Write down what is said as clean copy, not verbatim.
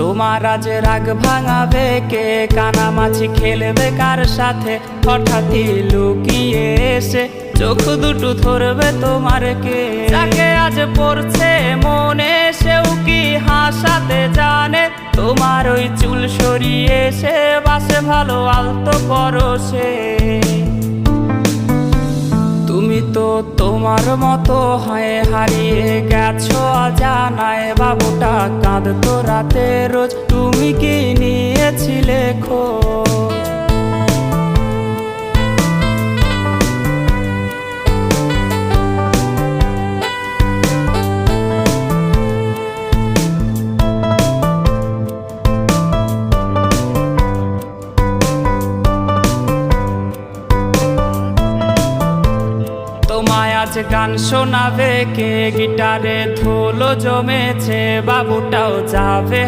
তোমার আজ রাগ ভাঙাবে কে? কানামাছি খেলবে কার সাথে? হঠাৎই লুকিয়ে এসে চোখ দুটো ধরবে তোমার কে? যাকে আজ পড়ছে মনে সেও কি হাসাতে জানে? তোমার ওই চুল সরিয়ে সে বাসে ভালো আলতো পরশে। তুমি তো তোমার মতো হয়ে হারিয়ে গেছো অজানায়। বাবুটা কাঁদতো রাতে রোজ, তুমি কি নিয়েছিলে খোঁজ? তোমায় আজ গান শোনাবে কে? গিটারে ধুলো জমেছে, বাবুটাও যাবে